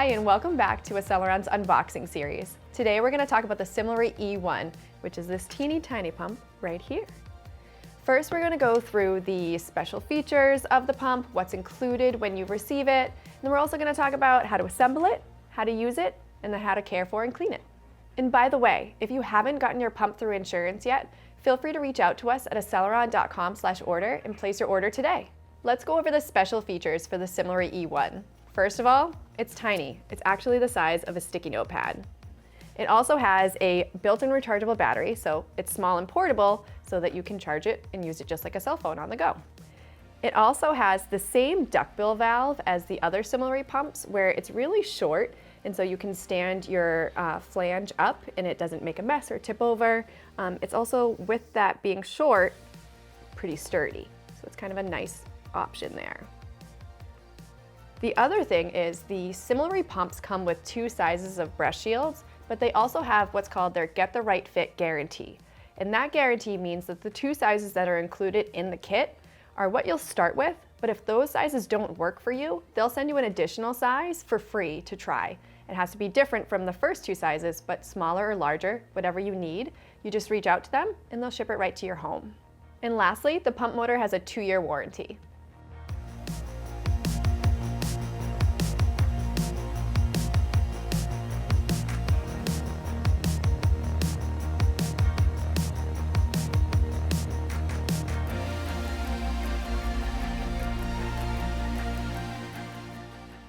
Hi, and welcome back to Cimilre's unboxing series. Today we're going to talk about the Cimilre E1, which is this teeny tiny pump right here. First, we're going to go through the special features of the pump, what's included when you receive it, and then we're also going to talk about how to assemble it, how to use it, and then how to care for and clean it. And by the way, if you haven't gotten your pump through insurance yet, feel free to reach out to us at cimilre.com/order and place your order today. Let's go over the special features for the Cimilre E1. First of all, it's tiny. It's actually the size of a sticky notepad. It also has a built-in rechargeable battery, so it's small and portable so that you can charge it and use it just like a cell phone on the go. It also has the same duckbill valve as the other Cimilre pumps, where it's really short, and so you can stand your flange up and it doesn't make a mess or tip over. It's also, with that being short, pretty sturdy, so it's kind of a nice option there. The other thing is the Cimilre pumps come with two sizes of breast shields, but they also have what's called their Get the Right Fit guarantee. And that guarantee means that the two sizes that are included in the kit are what you'll start with, but if those sizes don't work for you, they'll send you an additional size for free to try. It has to be different from the first two sizes, but smaller or larger, whatever you need. You just reach out to them and they'll ship it right to your home. And lastly, the pump motor has a 2-year warranty.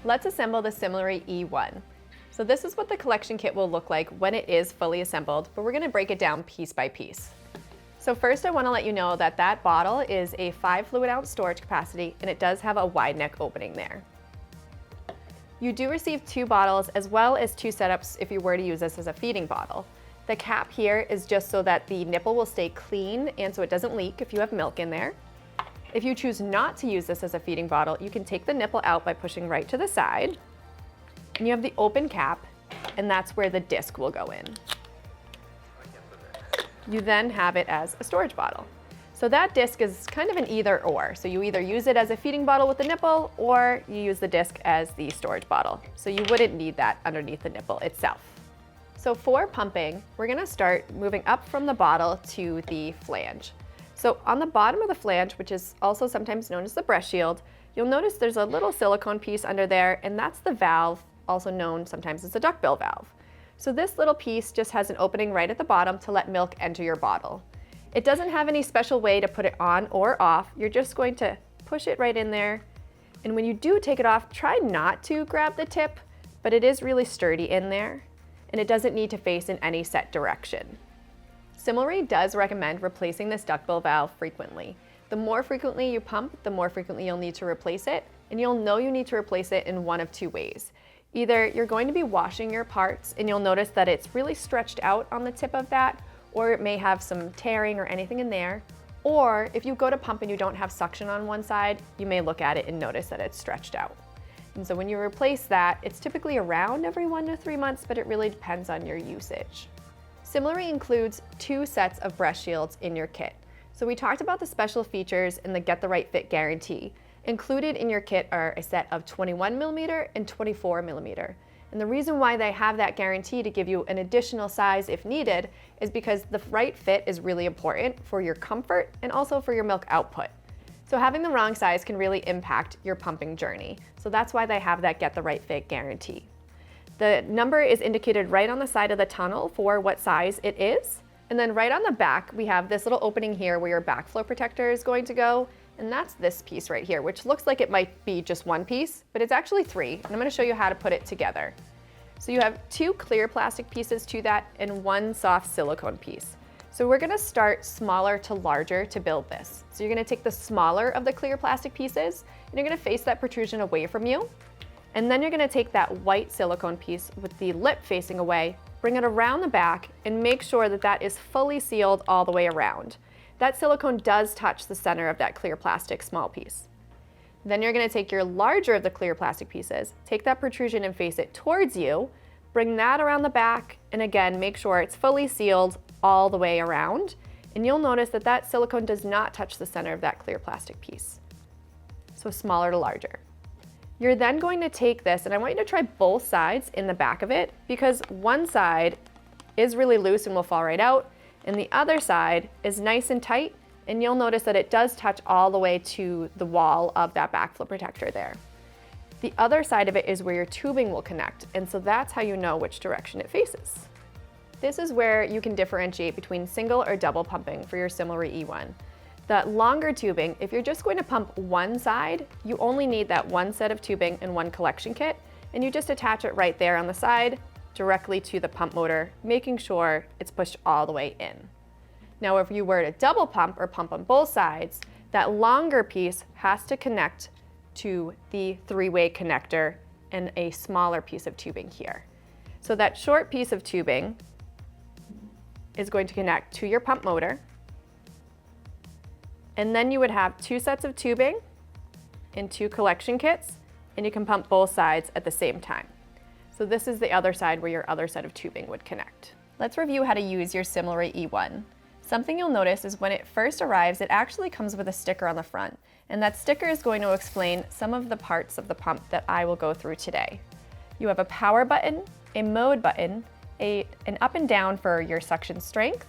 Let's assemble the Cimilre E1. So this is what the collection kit will look like when it is fully assembled, but we're going to break it down piece by piece. So first I want to let you know that that bottle is a 5 fluid ounce storage capacity, and it does have a wide neck opening there. You do receive 2 bottles as well as 2 setups if you were to use this as a feeding bottle. The cap here is just so that the nipple will stay clean and so it doesn't leak if you have milk in there. If you choose not to use this as a feeding bottle, you can take the nipple out by pushing right to the side. And you have the open cap, and that's where the disc will go in. You then have it as a storage bottle. So that disc is kind of an either or. So you either use it as a feeding bottle with the nipple, or you use the disc as the storage bottle. So you wouldn't need that underneath the nipple itself. So for pumping, we're gonna start moving up from the bottle to the flange. So on the bottom of the flange, which is also sometimes known as the breast shield, you'll notice there's a little silicone piece under there, and that's the valve, also known sometimes as a duckbill valve. So this little piece just has an opening right at the bottom to let milk enter your bottle. It doesn't have any special way to put it on or off. You're just going to push it right in there. And when you do take it off, try not to grab the tip, but it is really sturdy in there, and it doesn't need to face in any set direction. Cimilre does recommend replacing this duckbill valve frequently. The more frequently you pump, the more frequently you'll need to replace it, and you'll know you need to replace it in one of 2 ways. Either you're going to be washing your parts and you'll notice that it's really stretched out on the tip of that, or it may have some tearing or anything in there, or if you go to pump and you don't have suction on one side, you may look at it and notice that it's stretched out. And so when you replace that, it's typically around every 1 to 3 months, but it really depends on your usage. Cimilre includes 2 sets of breast shields in your kit. So we talked about the special features and the Get the Right Fit guarantee. Included in your kit are a set of 21mm and 24mm. And the reason why they have that guarantee to give you an additional size if needed is because the right fit is really important for your comfort and also for your milk output. So having the wrong size can really impact your pumping journey. So that's why they have that Get the Right Fit guarantee. The number is indicated right on the side of the tunnel for what size it is. And then right on the back, we have this little opening here where your backflow protector is going to go. And that's this piece right here, which looks like it might be just 1 piece, but it's actually 3. And I'm gonna show you how to put it together. So you have 2 clear plastic pieces to that and 1 soft silicone piece. So we're gonna start smaller to larger to build this. So you're gonna take the smaller of the clear plastic pieces and you're gonna face that protrusion away from you. And then you're gonna take that white silicone piece with the lip facing away, bring it around the back, and make sure that that is fully sealed all the way around. That silicone does touch the center of that clear plastic small piece. Then you're gonna take your larger of the clear plastic pieces, take that protrusion and face it towards you, bring that around the back, and again, make sure it's fully sealed all the way around. And you'll notice that that silicone does not touch the center of that clear plastic piece. So smaller to larger. You're then going to take this, and I want you to try both sides in the back of it, because one side is really loose and will fall right out, and the other side is nice and tight, and you'll notice that it does touch all the way to the wall of that backflip protector there. The other side of it is where your tubing will connect, and so that's how you know which direction it faces. This is where you can differentiate between single or double pumping for your Cimilre E1. That longer tubing, if you're just going to pump one side, you only need that one set of tubing and one collection kit, and you just attach it right there on the side directly to the pump motor, making sure it's pushed all the way in. Now, if you were to double pump or pump on both sides, that longer piece has to connect to the three-way connector and a smaller piece of tubing here. So that short piece of tubing is going to connect to your pump motor, and then you would have two sets of tubing and two collection kits, and you can pump both sides at the same time. So this is the other side where your other set of tubing would connect. Let's review how to use your Cimilre E1. Something you'll notice is when it first arrives, it actually comes with a sticker on the front, and that sticker is going to explain some of the parts of the pump that I will go through today. You have a power button, a mode button, an up and down for your suction strength,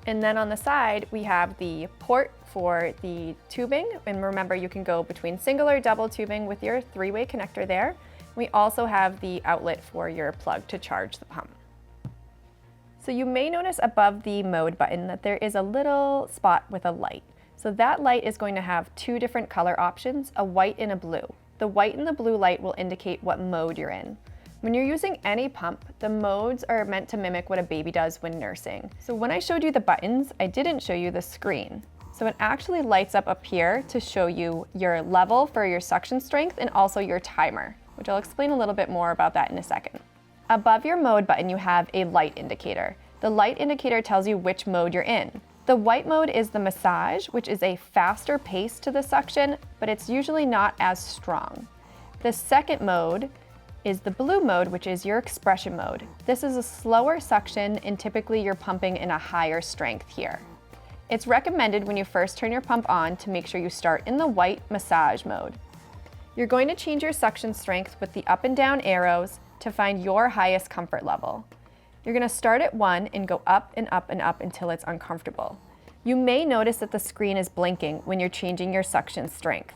and then on the side we have the port for the tubing, and remember you can go between single or double tubing with your three-way connector there. We also have the outlet for your plug to charge the pump. So you may notice above the mode button that there is a little spot with a light. So that light is going to have two different color options, a white and a blue. The white and the blue light will indicate what mode you're in. When you're using any pump, the modes are meant to mimic what a baby does when nursing. So when I showed you the buttons, I didn't show you the screen. So it actually lights up here to show you your level for your suction strength and also your timer, which I'll explain a little bit more about that in a second. Above your mode button, you have a light indicator. The light indicator tells you which mode you're in. The white mode is the massage, which is a faster pace to the suction, but it's usually not as strong. The second mode is the blue mode, which is your expression mode. This is a slower suction, and typically you're pumping in a higher strength here. It's recommended when you first turn your pump on to make sure you start in the white massage mode. You're going to change your suction strength with the up and down arrows to find your highest comfort level. You're going to start at 1 and go up and up and up until it's uncomfortable. You may notice that the screen is blinking when you're changing your suction strength.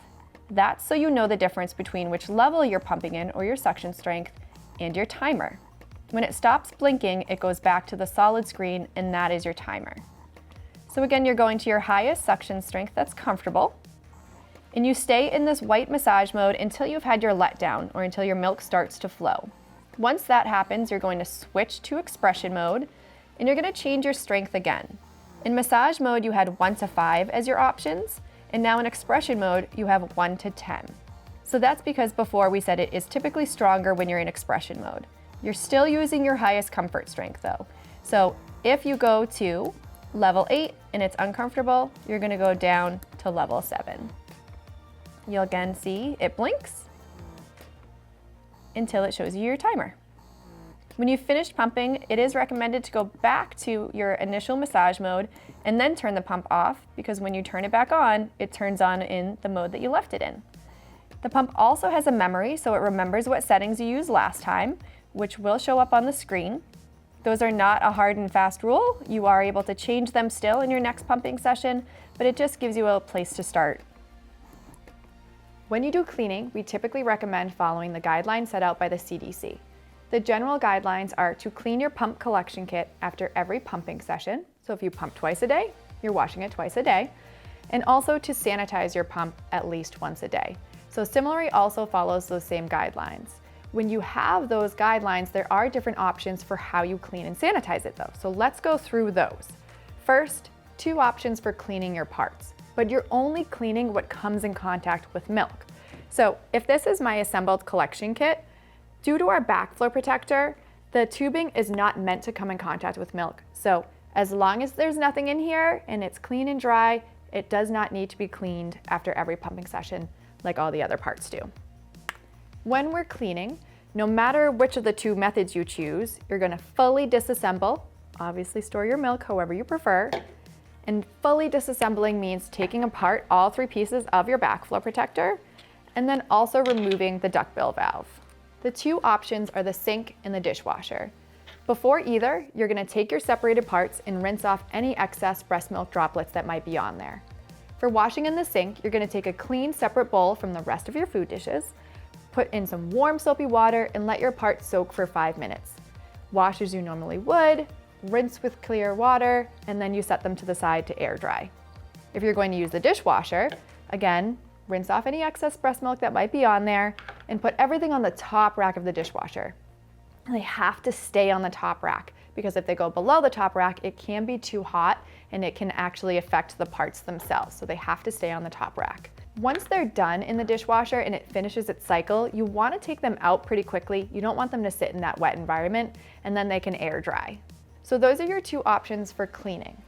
That's so you know the difference between which level you're pumping in, or your suction strength, and your timer. When it stops blinking, it goes back to the solid screen, and that is your timer. So again, you're going to your highest suction strength that's comfortable, and you stay in this white massage mode until you've had your letdown, or until your milk starts to flow. Once that happens, you're going to switch to expression mode, and you're going to change your strength again. In massage mode, you had 1 to 5 as your options, and now in expression mode, you have 1 to 10. So that's because before we said it is typically stronger when you're in expression mode. You're still using your highest comfort strength though. So if you go to level 8 and it's uncomfortable, you're gonna go down to level 7. You'll again see it blinks until it shows you your timer. When you've finished pumping, it is recommended to go back to your initial massage mode and then turn the pump off, because when you turn it back on, it turns on in the mode that you left it in. The pump also has a memory, so it remembers what settings you used last time, which will show up on the screen. Those are not a hard and fast rule. You are able to change them still in your next pumping session, but it just gives you a place to start. When you do cleaning, we typically recommend following the guidelines set out by the CDC. The general guidelines are to clean your pump collection kit after every pumping session. So if you pump twice a day, you're washing it twice a day. And also to sanitize your pump at least once a day. So Cimilre also follows those same guidelines. When you have those guidelines, there are different options for how you clean and sanitize it though. So let's go through those. First, 2 options for cleaning your parts, but you're only cleaning what comes in contact with milk. So if this is my assembled collection kit, due to our backflow protector, the tubing is not meant to come in contact with milk. So as long as there's nothing in here and it's clean and dry, it does not need to be cleaned after every pumping session like all the other parts do. When we're cleaning, no matter which of the 2 methods you choose, you're gonna fully disassemble, obviously store your milk however you prefer, and fully disassembling means taking apart all 3 pieces of your backflow protector and then also removing the duckbill valve. The two options are the sink and the dishwasher. Before either, you're going to take your separated parts and rinse off any excess breast milk droplets that might be on there. For washing in the sink, you're going to take a clean separate bowl from the rest of your food dishes, put in some warm soapy water, and let your parts soak for 5 minutes. Wash as you normally would, rinse with clear water, and then you set them to the side to air dry. If you're going to use the dishwasher, again, rinse off any excess breast milk that might be on there and put everything on the top rack of the dishwasher. They have to stay on the top rack because if they go below the top rack, it can be too hot and it can actually affect the parts themselves. So they have to stay on the top rack. Once they're done in the dishwasher and it finishes its cycle, you want to take them out pretty quickly. You don't want them to sit in that wet environment, and then they can air dry. So those are your two options for cleaning.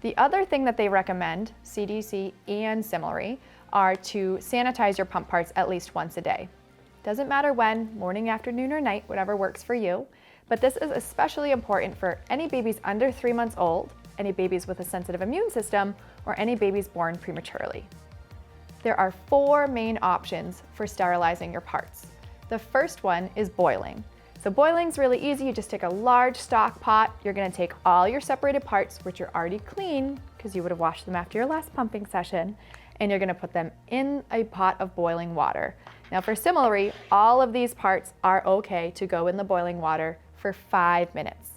The other thing that they recommend, CDC and Cimilre, are to sanitize your pump parts at least once a day. Doesn't matter when, morning, afternoon, or night, whatever works for you, but this is especially important for any babies under 3 months old, any babies with a sensitive immune system, or any babies born prematurely. There are 4 main options for sterilizing your parts. The first one is boiling. So boiling's really easy. You just take a large stock pot. You're gonna take all your separated parts, which are already clean, because you would have washed them after your last pumping session, and you're gonna put them in a pot of boiling water. Now for Cimilre, all of these parts are okay to go in the boiling water for 5 minutes.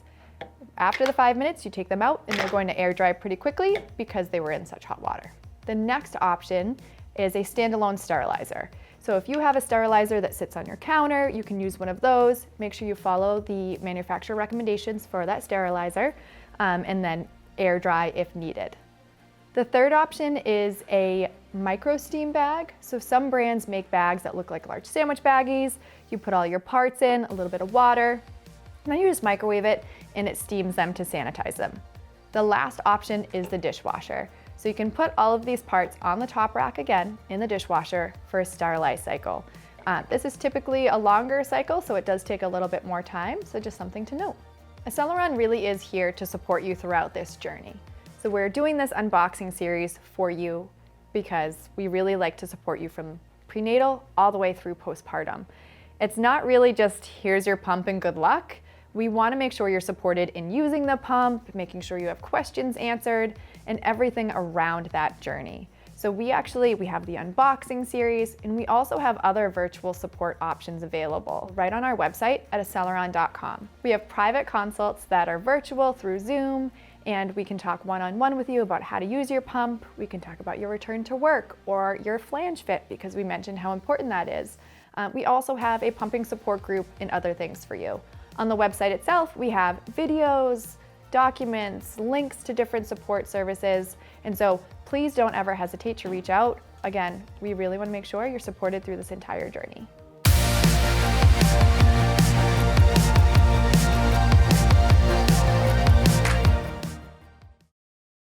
After the 5 minutes, you take them out and they're going to air dry pretty quickly because they were in such hot water. The next option is a standalone sterilizer. So if you have a sterilizer that sits on your counter, you can use one of those. Make sure you follow the manufacturer recommendations for that sterilizer, and then air dry if needed. The third option is a micro steam bag. So some brands make bags that look like large sandwich baggies. You put all your parts in, a little bit of water, and then you just microwave it and it steams them to sanitize them. The last option is the dishwasher. So you can put all of these parts on the top rack again in the dishwasher for a sterilized cycle. This is typically a longer cycle, so it does take a little bit more time, so just something to note. Aceleron really is here to support you throughout this journey. So we're doing this unboxing series for you because we really like to support you from prenatal all the way through postpartum. It's not really just here's your pump and good luck. We want to make sure you're supported in using the pump, making sure you have questions answered, and everything around that journey. So we have the unboxing series, and we also have other virtual support options available right on our website at aceleron.com. We have private consults that are virtual through Zoom, and we can talk one-on-one with you about how to use your pump. We can talk about your return to work or your flange fit, because we mentioned how important that is. We also have a pumping support group and other things for you. On the website itself, we have videos, documents, links to different support services, and so please don't ever hesitate to reach out. Again, we really want to make sure you're supported through this entire journey.